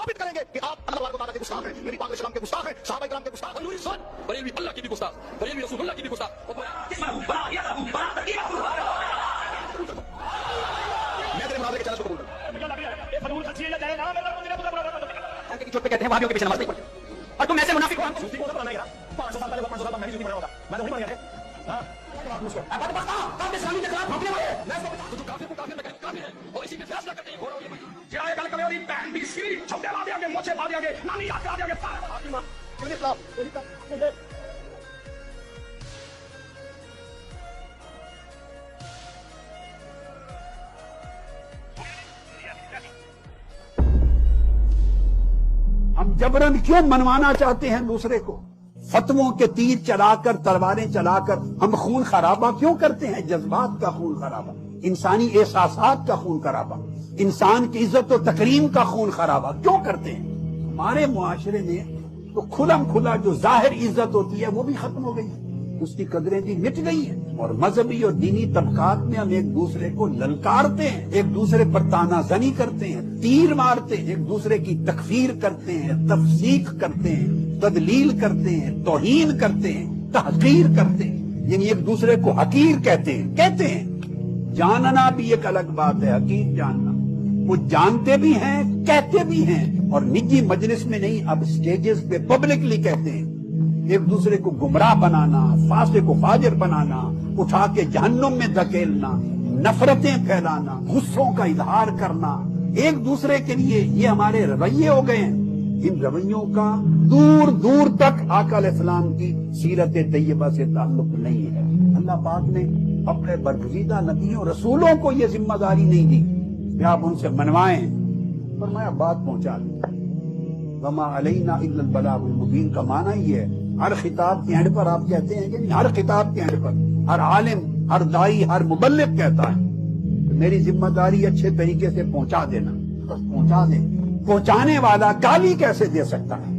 ثابت کریں گے کہ آپ اللہ تعالیٰ کے گستاخ ہیں، نبی پاک علیہ السلام کے گستاخ ہیں، صحابہ کرام کے گستاخ ہیں، بریلوی اللہ کی بھی گستاخ، بریلوی رسول اللہ کی بھی گستاخ۔ میں تیرے مناظرے کے چیلنج کو قبول کروں۔ چوٹ پہ کہتے ہیں وہابیوں کے پیچھے نماز نہیں پڑھتے، اور تم ایسے منافق ہو۔ ہم صوفی کو بنانا ہے 500 سال پہلے 500 سال میں صوفی بنا ہوتا، میں تو نہیں بنا گیا ہاں اسلامی کے خلاف بھاگنے والے تو جو کافر کو کافر میں کہیں کافر ہے اور اسی میں فیصلہ کرتے ہیں گھوڑا یہ جائے گل کرے دی بہن دی سری چھوٹے لا دیا گے، موچے پا دیا گے، نانی یاد کرا دیا گے، فاطمہ کے خلاف ہم جبرن کیوں منوانا چاہتے ہیں دوسرے کو؟ فتووں کے تیر چلا کر، تلواریں چلا کر ہم خون خرابہ کیوں کرتے ہیں؟ جذبات کا خون خرابہ، انسانی احساسات کا خون خرابہ، انسان کی عزت و تکریم کا خون خرابہ کیوں کرتے ہیں؟ ہمارے معاشرے میں تو کھلم کھلا جو ظاہر عزت ہوتی ہے وہ بھی ختم ہو گئی ہے، اس کی قدریں بھی مٹ گئی ہیں، اور مذہبی اور دینی طبقات میں ہم ایک دوسرے کو للکارتے ہیں، ایک دوسرے پر تانا زنی کرتے ہیں، تیر مارتے ہیں، ایک دوسرے کی تکفیر کرتے ہیں، تفسیق کرتے ہیں، تدلیل کرتے ہیں، توہین کرتے ہیں، تحقیر کرتے ہیں، یعنی ایک دوسرے کو حقیر کہتے ہیں۔ جاننا بھی ایک الگ بات ہے، حقیر جاننا، وہ جانتے بھی ہیں، کہتے بھی ہیں، اور نجی مجلس میں نہیں، اب سٹیجز پہ پبلکلی کہتے ہیں۔ ایک دوسرے کو گمراہ بنانا، فاسق و فاجر بنانا، اٹھا کے جہنم میں دھکیلنا، نفرتیں پھیلانا، غصوں کا اظہار کرنا ایک دوسرے کے لیے، یہ ہمارے رویے ہو گئے ہیں۔ ان رویوں کا دور دور تک آقا علیہ السلام کی سیرت طیبہ سے تعلق نہیں ہے۔ اللہ پاک نے اپنے برگزیدہ نبیوں رسولوں کو یہ ذمہ داری نہیں دی کہ آپ ان سے منوائیں، فرمایا بات پہنچا دیں۔ وما علینا الا البلاغ المبین کا معنی یہ ہے، ہر خطاب کے اینڈ پر آپ کہتے ہیں کہ نہیں، ہر خطاب کے اینڈ پر ہر عالم، ہر دائی، ہر مبلغ کہتا ہے کہ میری ذمہ داری اچھے طریقے سے پہنچا دینا، بس پہنچا دیں۔ پہنچانے والا گالی کیسے دے سکتا ہے؟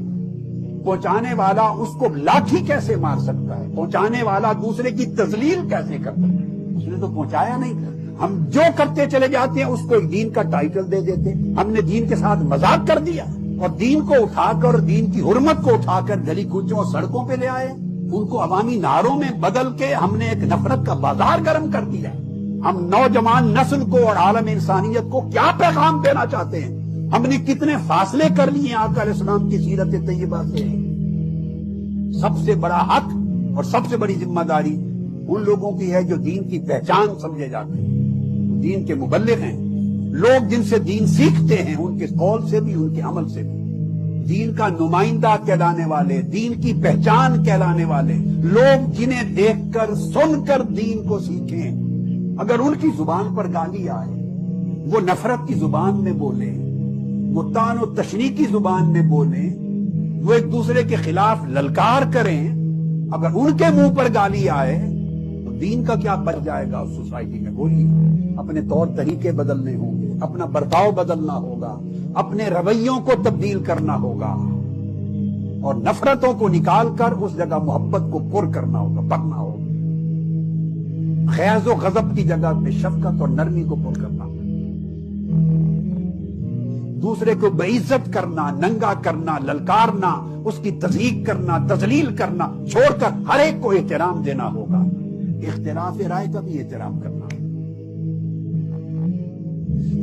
پہنچانے والا اس کو لاٹھی کیسے مار سکتا ہے؟ پہنچانے والا دوسرے کی تذلیل کیسے کر سکتا ہے؟ اس نے تو پہنچایا نہیں۔ ہم جو کرتے چلے جاتے ہیں اس کو ایک دین کا ٹائٹل دے دیتے، ہم نے دین کے ساتھ مذاق کر دیا، اور دین کو اٹھا کر، دین کی حرمت کو اٹھا کر گلی کوچوں اور سڑکوں پہ لے آئے، ان کو عوامی نعروں میں بدل کے ہم نے ایک نفرت کا بازار گرم کر دیا۔ ہم نوجوان نسل کو اور عالم انسانیت کو کیا پیغام دینا چاہتے ہیں؟ ہم نے کتنے فاصلے کر لیے آقا علیہ السلام کی سیرت طیبہ سے۔ سب سے بڑا حق اور سب سے بڑی ذمہ داری ان لوگوں کی ہے جو دین کی پہچان سمجھے جاتے ہیں، دین کے مبلغ ہیں، لوگ جن سے دین سیکھتے ہیں، ان کے قول سے بھی، ان کے عمل سے بھی، دین کا نمائندہ کہلانے والے، دین کی پہچان کہلانے والے لوگ، جنہیں دیکھ کر، سن کر دین کو سیکھیں۔ اگر ان کی زبان پر گالی آئے، وہ نفرت کی زبان میں بولے، وہ طعن و تشنیع کی زبان میں بولیں، وہ ایک دوسرے کے خلاف للکار کریں، اگر ان کے منہ پر گالی آئے تو دین کا کیا بچ جائے گا اس سوسائٹی میں؟ بولیے۔ اپنے طور طریقے بدلنے ہوں گے، اپنا برتاؤ بدلنا ہوگا، اپنے رویوں کو تبدیل کرنا ہوگا، اور نفرتوں کو نکال کر اس جگہ محبت کو پر کرنا ہوگا، پکنا ہوگا، خیز و غضب کی جگہ پہ شفقت اور نرمی کو پر کرنا ہوگا، دوسرے کو بے عزت کرنا، ننگا کرنا، للکارنا، اس کی تضحیک کرنا، تذلیل کرنا چھوڑ کر ہر ایک کو احترام دینا ہوگا، اختلاف رائے کا بھی احترام کرنا،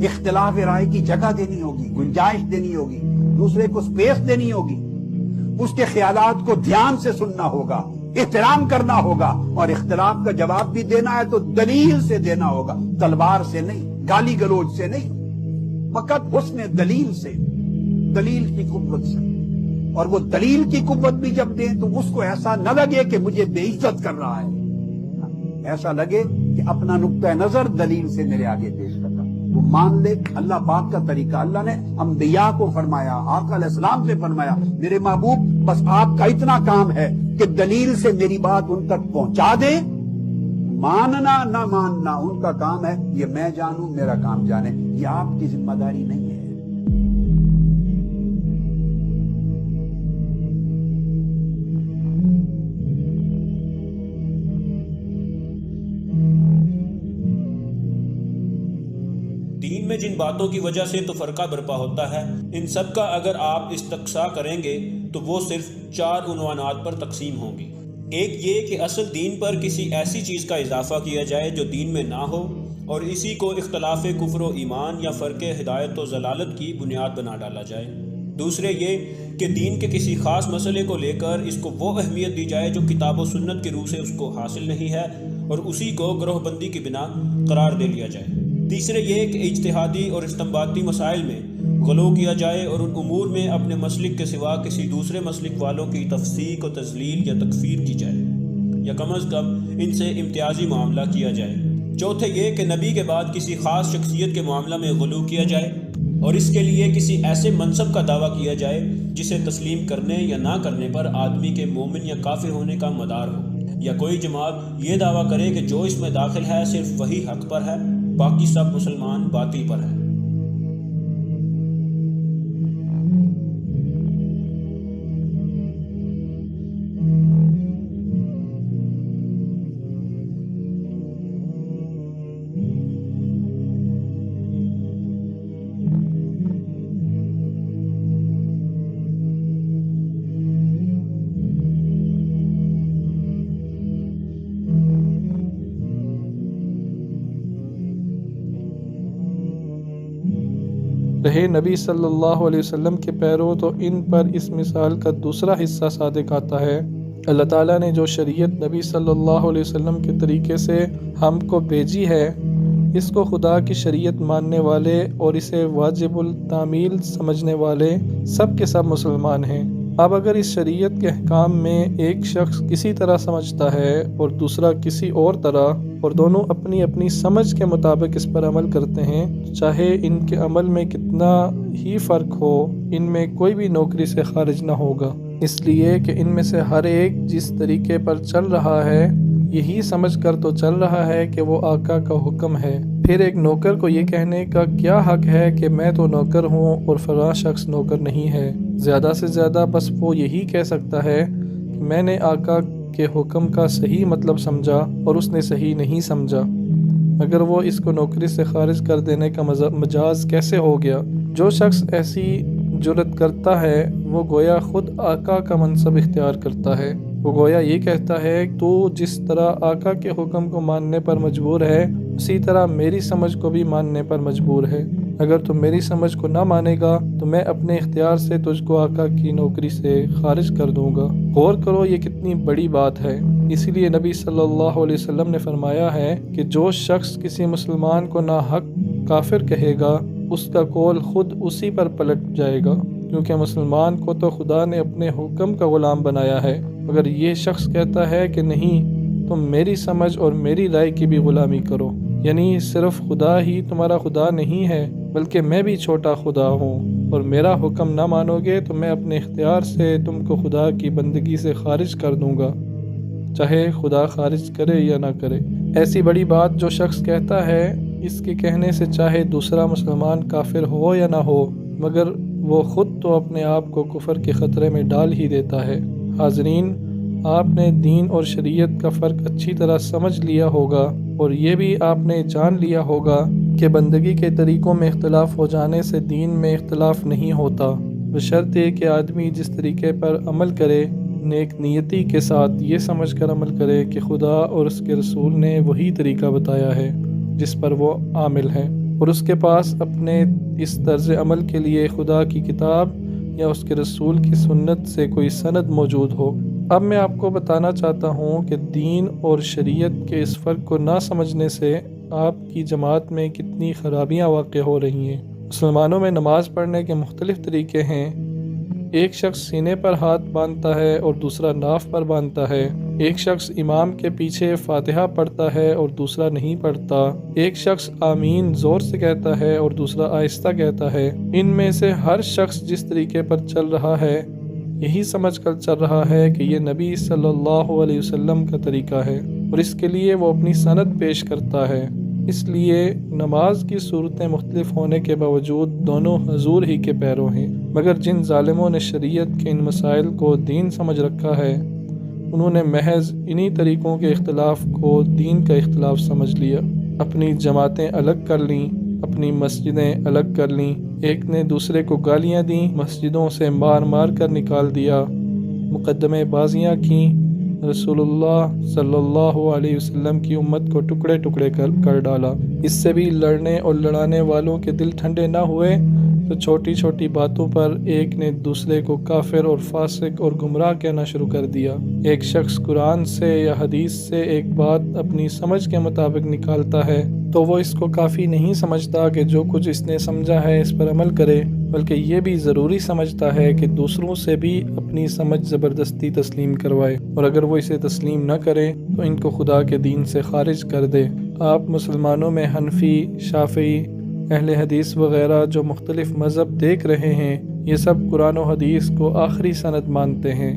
اختلاف رائے کی جگہ دینی ہوگی، گنجائش دینی ہوگی، دوسرے کو سپیس دینی ہوگی، اس کے خیالات کو دھیان سے سننا ہوگا، احترام کرنا ہوگا، اور اختلاف کا جواب بھی دینا ہے تو دلیل سے دینا ہوگا، تلوار سے نہیں، گالی گلوچ سے نہیں، فقط حسن دلیل سے، دلیل کی قوت سے۔ اور وہ دلیل کی قوت بھی جب دیں تو اس کو ایسا نہ لگے کہ مجھے بے عزت کر رہا ہے، ایسا لگے کہ اپنا نقطہ نظر دلیل سے میرے آگے پیش کرتا، وہ مان لے۔ اللہ پاک کا طریقہ، اللہ نے انبیاء کو فرمایا، آقا علیہ السلام سے فرمایا، میرے محبوب بس آپ کا اتنا کام ہے کہ دلیل سے میری بات ان تک پہنچا دیں، ماننا نہ ماننا ان کا کام ہے، یہ میں جانوں، میرا کام جانے، یہ آپ کی ذمہ داری نہیں ہے۔ دین میں جن باتوں کی وجہ سے تو فرقہ برپا ہوتا ہے۔ ان سب کا اگر آپ استقصاء کریں گے تو وہ صرف 4 عنوانات پر تقسیم ہوں گی۔ ایک یہ کہ اصل دین پر کسی ایسی چیز کا اضافہ کیا جائے جو دین میں نہ ہو، اور اسی کو اختلاف کفر و ایمان یا فرق ہدایت و ضلالت کی بنیاد بنا ڈالا جائے۔ دوسرے یہ کہ دین کے کسی خاص مسئلے کو لے کر اس کو وہ اہمیت دی جائے جو کتاب و سنت کی روح سے اس کو حاصل نہیں ہے، اور اسی کو گروہ بندی کی بنا قرار دے لیا جائے۔ تیسرے یہ کہ اجتہادی اور استنباطی مسائل میں غلو کیا جائے اور ان امور میں اپنے مسلک کے سوا کسی دوسرے مسلک والوں کی تفسیق و تضلیل یا تکفیر کی جائے، یا کم از کم ان سے امتیازی معاملہ کیا جائے۔ چوتھے یہ کہ نبی کے بعد کسی خاص شخصیت کے معاملہ میں غلو کیا جائے اور اس کے لیے کسی ایسے منصب کا دعویٰ کیا جائے جسے تسلیم کرنے یا نہ کرنے پر آدمی کے مومن یا کافر ہونے کا مدار ہو، یا کوئی جماعت یہ دعویٰ کرے کہ جو اس میں داخل ہے صرف وہی حق پر ہے، باقی سب مسلمان باطل پر ہیں۔ رہے نبی صلی اللہ علیہ وسلم کے پیرو تو ان پر اس مثال کا دوسرا حصہ صادق آتا ہے۔ اللہ تعالیٰ نے جو شریعت نبی صلی اللہ علیہ وسلم کے طریقے سے ہم کو بھیجی ہے، اس کو خدا کی شریعت ماننے والے اور اسے واجب التعمیل سمجھنے والے سب کے سب مسلمان ہیں۔ اب اگر اس شریعت کے احکام میں ایک شخص کسی طرح سمجھتا ہے اور دوسرا کسی اور طرح، اور دونوں اپنی اپنی سمجھ کے مطابق اس پر عمل کرتے ہیں، چاہے ان کے عمل میں کتنا ہی فرق ہو، ان میں کوئی بھی نوکری سے خارج نہ ہوگا، اس لیے کہ ان میں سے ہر ایک جس طریقے پر چل رہا ہے یہی سمجھ کر تو چل رہا ہے کہ وہ آقا کا حکم ہے۔ پھر ایک نوکر کو یہ کہنے کا کیا حق ہے کہ میں تو نوکر ہوں اور فلاں شخص نوکر نہیں ہے؟ زیادہ سے زیادہ بس وہ یہی کہہ سکتا ہے کہ میں نے آقا کے حکم کا صحیح مطلب سمجھا اور اس نے صحیح نہیں سمجھا، مگر وہ اس کو نوکری سے خارج کر دینے کا مجاز کیسے ہو گیا؟ جو شخص ایسی جرت کرتا ہے وہ گویا خود آقا کا منصب اختیار کرتا ہے۔ وہ گویا یہ کہتا ہے تو جس طرح آقا کے حکم کو ماننے پر مجبور ہے اسی طرح میری سمجھ کو بھی ماننے پر مجبور ہے۔ اگر تم میری سمجھ کو نہ مانے گا تو میں اپنے اختیار سے تجھ کو آقا کی نوکری سے خارج کر دوں گا۔ غور کرو یہ کتنی بڑی بات ہے۔ اسی لیے نبی صلی اللہ علیہ وسلم نے فرمایا ہے کہ جو شخص کسی مسلمان کو ناحق کافر کہے گا اس کا قول خود اسی پر پلٹ جائے گا، کیونکہ مسلمان کو تو خدا نے اپنے حکم کا غلام بنایا ہے، مگر یہ شخص کہتا ہے کہ نہیں، تم میری سمجھ اور میری رائے کی بھی غلامی کرو، یعنی صرف خدا ہی تمہارا خدا نہیں ہے بلکہ میں بھی چھوٹا خدا ہوں، اور میرا حکم نہ مانو گے تو میں اپنے اختیار سے تم کو خدا کی بندگی سے خارج کر دوں گا، چاہے خدا خارج کرے یا نہ کرے۔ ایسی بڑی بات جو شخص کہتا ہے، اس کے کہنے سے چاہے دوسرا مسلمان کافر ہو یا نہ ہو، مگر وہ خود تو اپنے آپ کو کفر کے خطرے میں ڈال ہی دیتا ہے۔ حاضرین، آپ نے دین اور شریعت کا فرق اچھی طرح سمجھ لیا ہوگا، اور یہ بھی آپ نے جان لیا ہوگا کہ بندگی کے طریقوں میں اختلاف ہو جانے سے دین میں اختلاف نہیں ہوتا، بشرطے کہ آدمی جس طریقے پر عمل کرے نیک نیتی کے ساتھ یہ سمجھ کر عمل کرے کہ خدا اور اس کے رسول نے وہی طریقہ بتایا ہے جس پر وہ عامل ہے، اور اس کے پاس اپنے اس طرز عمل کے لیے خدا کی کتاب یا اس کے رسول کی سنت سے کوئی سند موجود ہو۔ اب میں آپ کو بتانا چاہتا ہوں کہ دین اور شریعت کے اس فرق کو نہ سمجھنے سے آپ کی جماعت میں کتنی خرابیاں واقع ہو رہی ہیں۔ مسلمانوں میں نماز پڑھنے کے مختلف طریقے ہیں۔ ایک شخص سینے پر ہاتھ باندھتا ہے اور دوسرا ناف پر باندھتا ہے۔ ایک شخص امام کے پیچھے فاتحہ پڑھتا ہے اور دوسرا نہیں پڑھتا۔ ایک شخص آمین زور سے کہتا ہے اور دوسرا آہستہ کہتا ہے۔ ان میں سے ہر شخص جس طریقے پر چل رہا ہے یہی سمجھ کر چل رہا ہے کہ یہ نبی صلی اللہ علیہ وسلم کا طریقہ ہے، اور اس کے لیے وہ اپنی سند پیش کرتا ہے۔ اس لیے نماز کی صورتیں مختلف ہونے کے باوجود دونوں حضور ہی کے پیرو ہیں، مگر جن ظالموں نے شریعت کے ان مسائل کو دین سمجھ رکھا ہے انہوں نے محض انہی طریقوں کے اختلاف کو دین کا اختلاف سمجھ لیا، اپنی جماعتیں الگ کر لیں، اپنی مسجدیں الگ کر لیں، ایک نے دوسرے کو گالیاں دیں، مسجدوں سے مار مار کر نکال دیا، مقدمے بازیاں کیں، رسول اللہ صلی اللہ علیہ وسلم کی امت کو ٹکڑے ٹکڑے کر ڈالا۔ اس سے بھی لڑنے اور لڑانے والوں کے دل ٹھنڈے نہ ہوئے تو چھوٹی چھوٹی باتوں پر ایک نے دوسرے کو کافر اور فاسق اور گمراہ کہنا شروع کر دیا۔ ایک شخص قرآن سے یا حدیث سے ایک بات اپنی سمجھ کے مطابق نکالتا ہے تو وہ اس کو کافی نہیں سمجھتا کہ جو کچھ اس نے سمجھا ہے اس پر عمل کرے، بلکہ یہ بھی ضروری سمجھتا ہے کہ دوسروں سے بھی اپنی سمجھ زبردستی تسلیم کروائے، اور اگر وہ اسے تسلیم نہ کرے تو ان کو خدا کے دین سے خارج کر دے۔ آپ مسلمانوں میں حنفی، شافعی، اہل حدیث وغیرہ جو مختلف مذہب دیکھ رہے ہیں، یہ سب قرآن و حدیث کو آخری سند مانتے ہیں،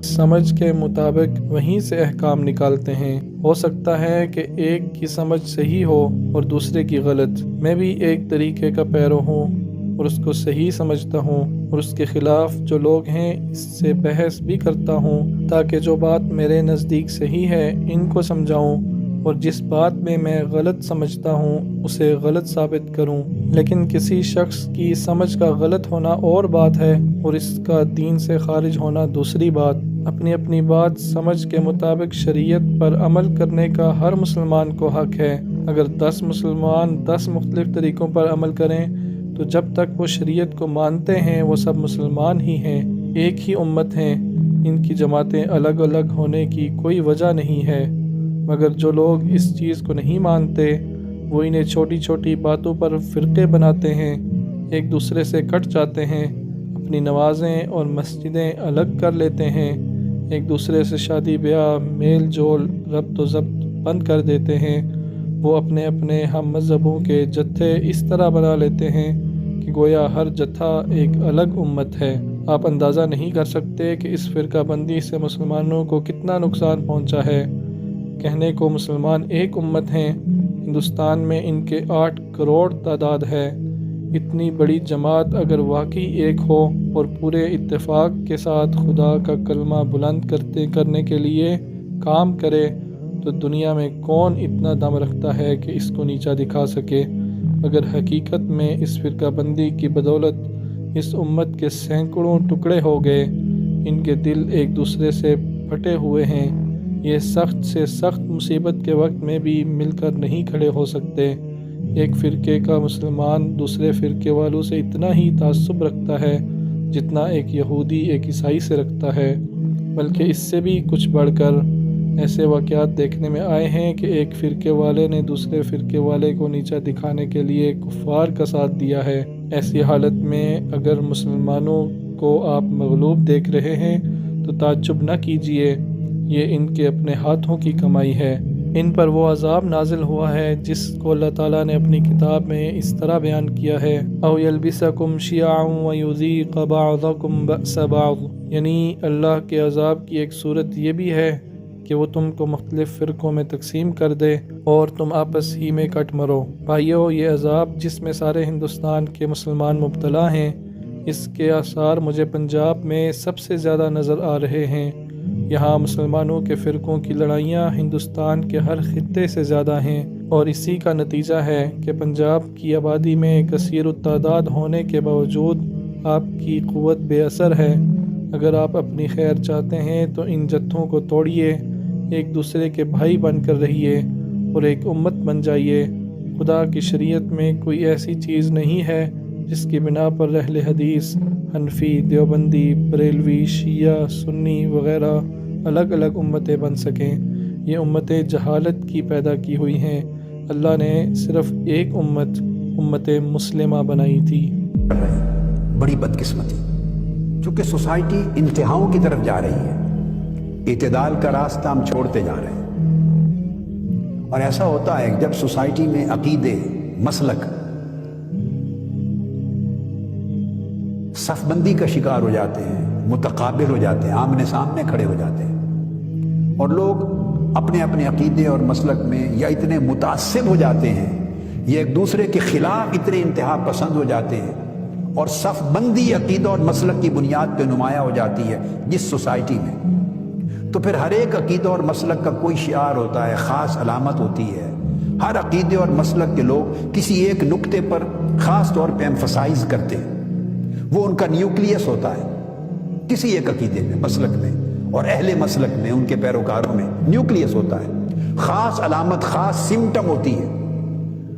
سمجھ کے مطابق وہیں سے احکام نکالتے ہیں۔ ہو سکتا ہے کہ ایک کی سمجھ صحیح ہو اور دوسرے کی غلط، میں بھی ایک طریقے کا پیرو ہوں اور اس کو صحیح سمجھتا ہوں، اور اس کے خلاف جو لوگ ہیں اس سے بحث بھی کرتا ہوں تاکہ جو بات میرے نزدیک صحیح ہے ان کو سمجھاؤں، اور جس بات میں غلط سمجھتا ہوں اسے غلط ثابت کروں۔ لیکن کسی شخص کی سمجھ کا غلط ہونا اور بات ہے اور اس کا دین سے خارج ہونا دوسری بات۔ اپنی اپنی بات سمجھ کے مطابق شریعت پر عمل کرنے کا ہر مسلمان کو حق ہے۔ اگر 10 مسلمان 10 مختلف طریقوں پر عمل کریں تو جب تک وہ شریعت کو مانتے ہیں وہ سب مسلمان ہی ہیں، ایک ہی امت ہیں، ان کی جماعتیں الگ الگ ہونے کی کوئی وجہ نہیں ہے۔ مگر جو لوگ اس چیز کو نہیں مانتے وہ انہیں چھوٹی چھوٹی باتوں پر فرقے بناتے ہیں، ایک دوسرے سے کٹ جاتے ہیں، اپنی نمازیں اور مسجدیں الگ کر لیتے ہیں، ایک دوسرے سے شادی بیاہ، میل جول، ربط و ضبط بند کر دیتے ہیں۔ وہ اپنے اپنے ہم مذہبوں کے جتھے اس طرح بنا لیتے ہیں کہ گویا ہر جتھا ایک الگ امت ہے۔ آپ اندازہ نہیں کر سکتے کہ اس فرقہ بندی سے مسلمانوں کو کتنا نقصان پہنچا ہے۔ کہنے کو مسلمان ایک امت ہیں، ہندوستان میں ان کے 8 کروڑ تعداد ہے۔ اتنی بڑی جماعت اگر واقعی ایک ہو اور پورے اتفاق کے ساتھ خدا کا کلمہ بلند کرنے کے لیے کام کرے تو دنیا میں کون اتنا دم رکھتا ہے کہ اس کو نیچا دکھا سکے؟ اگر حقیقت میں اس فرقہ بندی کی بدولت اس امت کے سینکڑوں ٹکڑے ہو گئے، ان کے دل ایک دوسرے سے پھٹے ہوئے ہیں، یہ سخت سے سخت مصیبت کے وقت میں بھی مل کر نہیں کھڑے ہو سکتے۔ ایک فرقے کا مسلمان دوسرے فرقے والوں سے اتنا ہی تعصب رکھتا ہے جتنا ایک یہودی ایک عیسائی سے رکھتا ہے، بلکہ اس سے بھی کچھ بڑھ کر ایسے واقعات دیکھنے میں آئے ہیں کہ ایک فرقے والے نے دوسرے فرقے والے کو نیچا دکھانے کے لیے کفار کا ساتھ دیا ہے۔ ایسی حالت میں اگر مسلمانوں کو آپ مغلوب دیکھ رہے ہیں تو تعجب نہ کیجیے، یہ ان کے اپنے ہاتھوں کی کمائی ہے۔ ان پر وہ عذاب نازل ہوا ہے جس کو اللہ تعالیٰ نے اپنی کتاب میں اس طرح بیان کیا ہے، او یلبسکم شیعا ویذیق بعضکم بأس بعض، یعنی اللہ کے عذاب کی ایک صورت یہ بھی ہے کہ وہ تم کو مختلف فرقوں میں تقسیم کر دے اور تم آپس ہی میں کٹ مرو۔ بھائیو، یہ عذاب جس میں سارے ہندوستان کے مسلمان مبتلا ہیں، اس کے آثار مجھے پنجاب میں سب سے زیادہ نظر آ رہے ہیں۔ یہاں مسلمانوں کے فرقوں کی لڑائیاں ہندوستان کے ہر خطے سے زیادہ ہیں، اور اسی کا نتیجہ ہے کہ پنجاب کی آبادی میں کثیر التعداد ہونے کے باوجود آپ کی قوت بے اثر ہے۔ اگر آپ اپنی خیر چاہتے ہیں تو ان جتھوں کو توڑیے، ایک دوسرے کے بھائی بن کر رہیے اور ایک امت بن جائیے۔ خدا کی شریعت میں کوئی ایسی چیز نہیں ہے جس کی بنا پر اہل حدیث، حنفی، دیوبندی، بریلوی، شیعہ، سنی وغیرہ الگ الگ امتیں بن سکیں۔ یہ امتیں جہالت کی پیدا کی ہوئی ہیں۔ اللہ نے صرف ایک امت مسلمہ بنائی تھی۔ بڑی بدقسمتی، چونکہ سوسائٹی انتہاؤں کی طرف جا رہی ہے، اعتدال کا راستہ ہم چھوڑتے جا رہے ہیں، اور ایسا ہوتا ہے جب سوسائٹی میں عقیدے، مسلک صف بندی کا شکار ہو جاتے ہیں، متقابل ہو جاتے ہیں، آمنے سامنے کھڑے ہو جاتے ہیں، اور لوگ اپنے اپنے عقیدے اور مسلک میں یا اتنے متعصب ہو جاتے ہیں یا ایک دوسرے کے خلاف اتنے انتہا پسند ہو جاتے ہیں، اور صف بندی عقیدہ اور مسلک کی بنیاد پہ نمایاں ہو جاتی ہے جس سوسائٹی میں، تو پھر ہر ایک عقیدہ اور مسلک کا کوئی شعار ہوتا ہے، خاص علامت ہوتی ہے، ہر عقیدے اور مسلک کے لوگ کسی ایک نقطے پر خاص طور پہ ایمفسائز کرتے ہیں، وہ ان کا نیوکلیس ہوتا ہے کسی ایک عقیدے میں، مسلک میں، اور اہل مسلک میں، ان کے پیروکاروں میں نیوکلیس ہوتا ہے، خاص علامت، خاص سمٹم ہوتی ہے،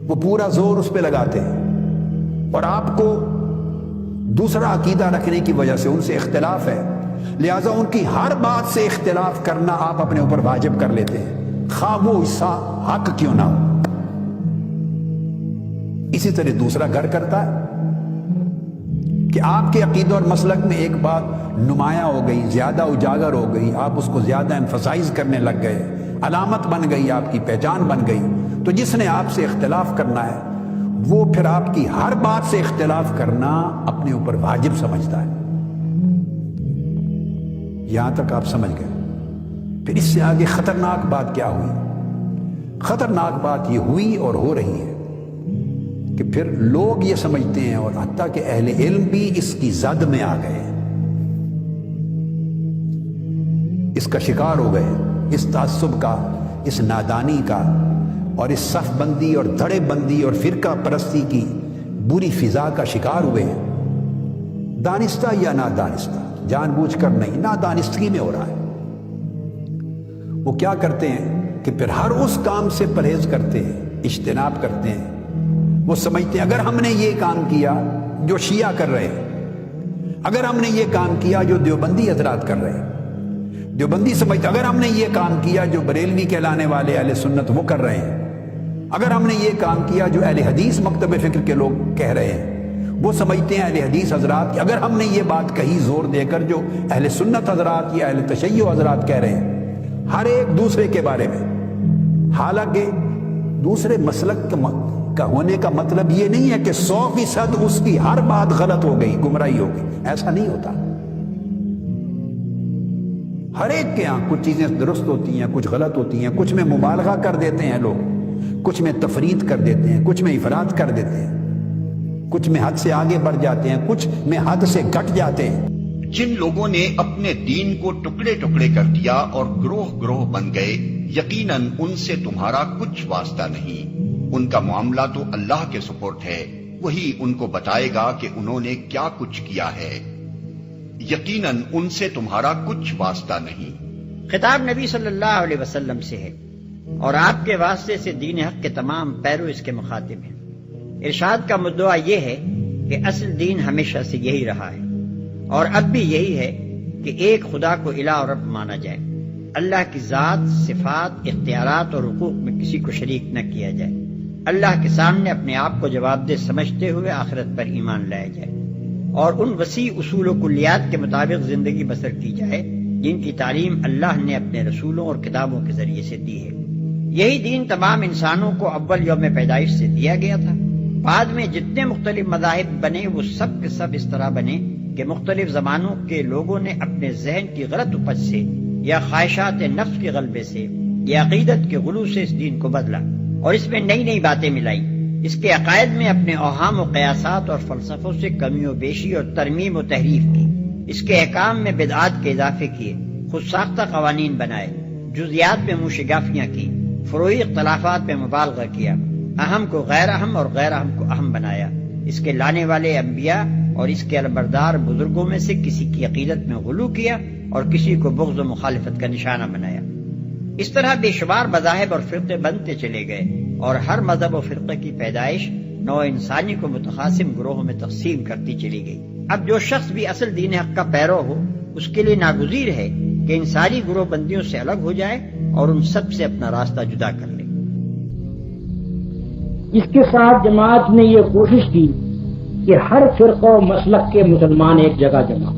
وہ پورا زور اس پہ لگاتے ہیں، اور آپ کو دوسرا عقیدہ رکھنے کی وجہ سے ان سے اختلاف ہے، لہذا ان کی ہر بات سے اختلاف کرنا آپ اپنے اوپر واجب کر لیتے ہیں، خواہ وہ حصہ حق کیوں نہ ہو۔ اسی طرح دوسرا گھر کرتا ہے کہ آپ کے عقیدہ اور مسلک میں ایک بات نمایاں ہو گئی، زیادہ اجاگر ہو گئی، آپ اس کو زیادہ ایمفسائز کرنے لگ گئے، علامت بن گئی، آپ کی پہچان بن گئی، تو جس نے آپ سے اختلاف کرنا ہے وہ پھر آپ کی ہر بات سے اختلاف کرنا اپنے اوپر واجب سمجھتا ہے۔ یہاں تک آپ سمجھ گئے۔ پھر اس سے آگے خطرناک بات کیا ہوئی؟ خطرناک بات یہ ہوئی اور ہو رہی ہے کہ پھر لوگ یہ سمجھتے ہیں، اور حتیٰ کہ اہل علم بھی اس کی زد میں آ گئے، اس کا شکار ہو گئے، اس تعصب کا، اس نادانی کا، اور اس صف بندی اور دھڑے بندی اور فرقہ پرستی کی بری فضا کا شکار ہوئے ہیں، دانستہ یا نادانستہ، جان بوجھ کر نہیں، نادانستگی میں ہو رہا ہے۔ وہ کیا کرتے ہیں کہ پھر ہر اس کام سے پرہیز کرتے ہیں، اجتناب کرتے ہیں۔ وہ سمجھتے ہیں اگر ہم نے یہ کام کیا جو شیعہ کر رہے ہیں، اگر ہم نے یہ کام کیا جو دیوبندی حضرات کر رہے ہیں، دیوبندی سمجھتے اگر ہم نے یہ کام کیا جو بریلوی کہلانے والے اہل سنت وہ کر رہے ہیں، اگر ہم نے یہ کام کیا جو اہل حدیث مکتب فکر کے لوگ کہہ رہے ہیں، وہ سمجھتے ہیں اہل حدیث حضرات کہ اگر ہم نے یہ بات کہی زور دے کر جو اہل سنت حضرات یا اہل تشیع حضرات کہہ رہے ہیں، ہر ایک دوسرے کے بارے میں، حالانکہ دوسرے مسلک کا ہونے کا مطلب یہ نہیں ہے کہ 100% اس کی ہر بات غلط ہو گئی، گمراہی ہو گئی، ایسا نہیں ہوتا۔ ہر ایک کے یہاں کچھ چیزیں درست ہوتی ہیں، کچھ غلط ہوتی ہیں، کچھ میں مبالغہ کر دیتے ہیں لوگ، کچھ میں تفرید کر دیتے ہیں، کچھ میں افراد کر دیتے ہیں، کچھ میں حد سے آگے بڑھ جاتے ہیں، کچھ میں حد سے گھٹ جاتے ہیں۔ جن لوگوں نے اپنے دین کو ٹکڑے ٹکڑے کر دیا اور گروہ گروہ بن گئے، یقیناً ان سے تمہارا کچھ واسطہ نہیں، ان کا معاملہ تو اللہ کے سپرد ہے، وہی ان کو بتائے گا کہ انہوں نے کیا کچھ کیا ہے، یقیناً ان سے تمہارا کچھ واسطہ نہیں۔ خطاب نبی صلی اللہ علیہ وسلم سے ہے، اور آپ کے واسطے سے دین حق کے تمام پیرو اس کے مخاطب ہیں۔ ارشاد کا مدعا یہ ہے کہ اصل دین ہمیشہ سے یہی رہا ہے، اور اب بھی یہی ہے کہ ایک خدا کو الہ اور رب مانا جائے، اللہ کی ذات، صفات، اختیارات اور حقوق میں کسی کو شریک نہ کیا جائے، اللہ کے سامنے اپنے آپ کو جواب دہ سمجھتے ہوئے آخرت پر ایمان لایا جائے، اور ان وسیع اصول و کلیات کے مطابق زندگی بسر کی جائے جن کی تعلیم اللہ نے اپنے رسولوں اور کتابوں کے ذریعے سے دی ہے۔ یہی دین تمام انسانوں کو اول یوم پیدائش سے دیا گیا تھا۔ بعد میں جتنے مختلف مذاہب بنے وہ سب کے سب اس طرح بنے کہ مختلف زمانوں کے لوگوں نے اپنے ذہن کی غلط اپج سے یا خواہشات نفس کے غلبے سے یا عقیدت کے غلو سے اس دین کو بدلا اور اس میں نئی نئی باتیں ملائی، اس کے عقائد میں اپنے اوہام و قیاسات اور فلسفوں سے کمی و بیشی اور ترمیم و تحریف کی، اس کے احکام میں بدعات کے اضافے کیے، خود ساختہ قوانین بنائے، جزیات میں موشگافیاں کی، فروعی اختلافات میں مبالغہ کیا، اہم کو غیر اہم اور غیر اہم کو اہم بنایا، اس کے لانے والے انبیاء اور اس کے علمبردار بزرگوں میں سے کسی کی عقیدت میں غلو کیا اور کسی کو بغض و مخالفت کا نشانہ بنایا۔ اس طرح بے شمار مذاہب اور فرقے بنتے چلے گئے، اور ہر مذہب و فرقے کی پیدائش نوع انسانی کو متقاسم گروہوں میں تقسیم کرتی چلی گئی۔ اب جو شخص بھی اصل دین حق کا پیرو ہو، اس کے لیے ناگزیر ہے کہ ان ساری گروہ بندیوں سے الگ ہو جائے اور ان سب سے اپنا راستہ جدا کر لے۔ اس کے ساتھ جماعت نے یہ کوشش کی کہ ہر فرقہ و مسلک کے مسلمان ایک جگہ جمع۔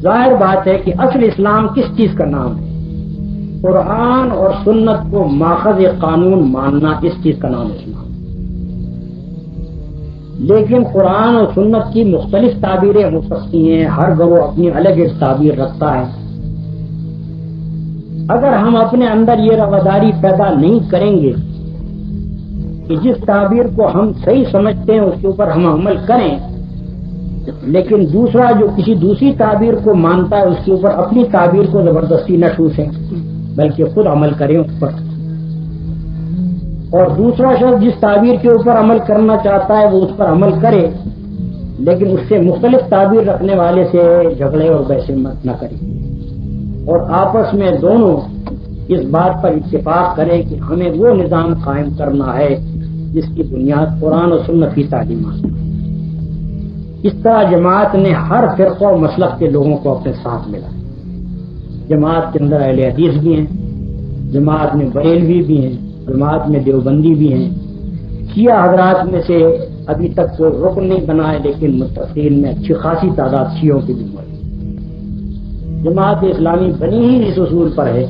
ظاہر بات ہے کہ اصل اسلام کس چیز کا نام ہے؟ قرآن اور سنت کو ماخذ قانون ماننا، اس چیز کا نام اسلام۔ لیکن قرآن اور سنت کی مختلف تعبیریں ہو سکتی ہیں، ہر گروہ اپنی الگ ایک تعبیر رکھتا ہے۔ اگر ہم اپنے اندر یہ رواداری پیدا نہیں کریں گے کہ جس تعبیر کو ہم صحیح سمجھتے ہیں اس کے اوپر ہم عمل کریں، لیکن دوسرا جو کسی دوسری تعبیر کو مانتا ہے اس کے اوپر اپنی تعبیر کو زبردستی نہ ٹھوسیں بلکہ خود عمل کریں اس پر، اور دوسرا شخص جس تعبیر کے اوپر عمل کرنا چاہتا ہے وہ اس پر عمل کرے، لیکن اس سے مختلف تعبیر رکھنے والے سے جھگڑے اور بحثیں نہ کرے، اور آپس میں دونوں اس بات پر اتفاق کرے کہ ہمیں وہ نظام قائم کرنا ہے جس کی بنیاد قرآن و سنت کی تعلیمات ہے۔ اس طرح جماعت نے ہر فرقہ و مسلک کے لوگوں کو اپنے ساتھ ملا۔ جماعت کے اندر اہل حدیث بھی ہیں، جماعت میں بریلوی بھی ہیں، جماعت میں دیوبندی بھی ہیں، شیعہ حضرات میں سے ابھی تک کوئی رکن نہیں بنا ہے، لیکن متقین میں اچھی خاصی تعداد شیعوں کی بھی موجود۔ جماعت اسلامی بنی ہی اس اصول پر ہے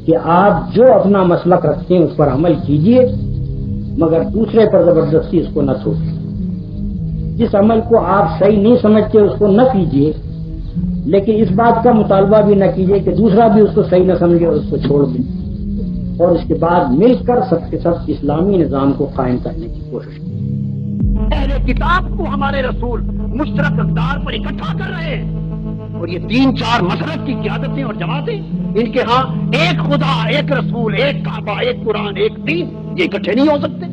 کہ آپ جو اپنا مسلک رکھتے ہیں اس پر عمل کیجئے، مگر دوسرے پر زبردستی اس کو نہ تھوپیں۔ جس عمل کو آپ صحیح نہیں سمجھتے اس کو نہ کیجئے، لیکن اس بات کا مطالبہ بھی نہ کیجئے کہ دوسرا بھی اس کو صحیح نہ سمجھے اور اس کو چھوڑ دیں، اور اس کے بعد مل کر سب کے سب اسلامی نظام کو قائم کرنے کی کوشش کی۔ اہل کتاب کو ہمارے رسول مشترک اقدار پر اکٹھا کر رہے ہیں، اور یہ 3-4 مسلک کی قیادتیں اور جماعتیں، ان کے ہاں ایک خدا، ایک رسول، ایک کعبہ، ایک قرآن، ایک دین، یہ اکٹھے نہیں ہو سکتے۔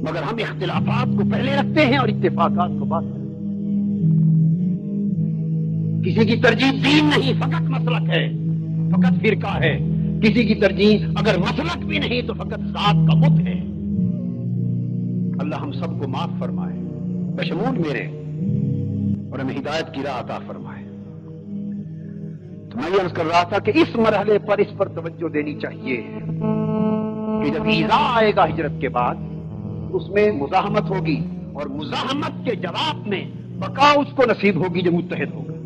مگر ہم اختلافات کو پہلے رکھتے ہیں اور اتفاقات کو بعد میں۔ کسی کی ترجیح دین نہیں، فقط مسلک ہے، فقط فرقہ ہے۔ کسی کی ترجیح اگر مسلک بھی نہیں تو فقط ذات کا بت ہے۔ اللہ ہم سب کو معاف فرمائے، بشمول میرے، اور ہمیں ہدایت کی راہ عطا فرمائے۔ تو میں یہ عرض کر رہا تھا کہ اس مرحلے پر اس پر توجہ دینی چاہیے کہ جب ایذا آئے گا ہجرت کے بعد، اس میں مزاحمت ہوگی، اور مزاحمت کے جواب میں بقا اس کو نصیب ہوگی جو متحد ہوگا،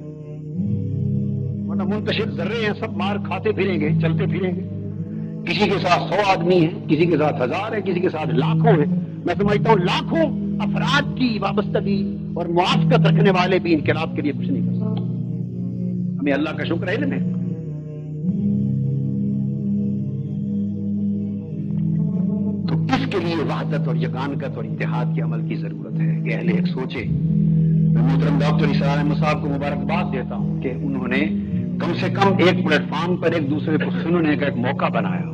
ورنہ منتشر ذرے ہیں، سب مار کھاتے پھریں گے، چلتے پھریں گے۔ کسی کے ساتھ 100 آدمی ہیں، کسی کے ساتھ 1000 ہے، کسی کے ساتھ لاکھوں ہیں۔ میں سمجھتا ہوں لاکھوں افراد کی وابستگی اور موافقت رکھنے والے بھی انقلاب کے لیے کچھ نہیں کر سکتے۔ ہمیں اللہ کا شکر ہے علم ہے۔ تو اس کے لیے وحدت اور یگانگت اور اتحاد کے عمل کی ضرورت ہے کہ اہل ایک سوچے۔ میں محترم ڈاکٹر اسرار احمد صاحب کو مبارکباد دیتا ہوں کہ انہوں نے کم سے کم ایک پلیٹ فارم پر ایک دوسرے کو سننے کا ایک موقع بنایا۔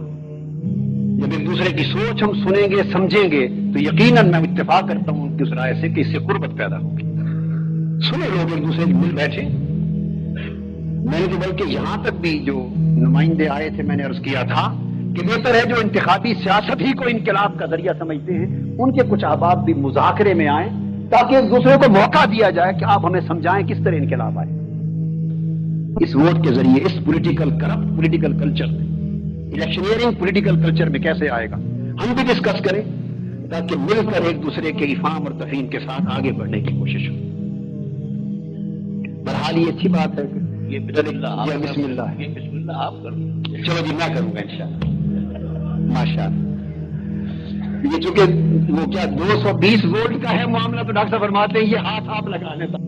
جب ایک دوسرے کی سوچ ہم سنیں گے، سمجھیں گے، تو یقیناً میں اتفاق کرتا ہوں کہ اس رائے سے کہ اس سے قربت پیدا ہوگی۔ سنے لوگ ایک دوسرے سے مل بیٹھے۔ میں نے تو بلکہ یہاں تک بھی جو نمائندے آئے تھے میں نے عرض کیا تھا کہ بہتر ہے جو انتخابی سیاست ہی کو انقلاب کا ذریعہ سمجھتے ہیں، ان کے کچھ احباب بھی مذاکرے میں آئیں، تاکہ ایک دوسرے کو موقع دیا جائے کہ آپ ہمیں سمجھائیں کس طرح انقلاب آئے۔ اس ووٹ کے ذریعے اس پولیٹیکل کرپٹ پولیٹیکل کلچر میں، الیکشنیئرنگ پولیٹیکل کلچر میں کیسے آئے گا، ہم بھی ڈسکس کریں تاکہ مل کر ایک دوسرے کے افہام اور تفہیم کے ساتھ آگے بڑھنے کی کوشش ہو۔ بہرحال یہ اچھی بات ہے کہ یہ بسم اللہ آپ کریں۔ چلو جی میں کروں گا انشاءاللہ، ماشاءاللہ۔ یہ چونکہ وہ کیا 220 وولٹ کا ہے معاملہ، تو ڈاکٹر صاحب فرماتے ہیں یہ ہاتھ آپ لگا لیتا۔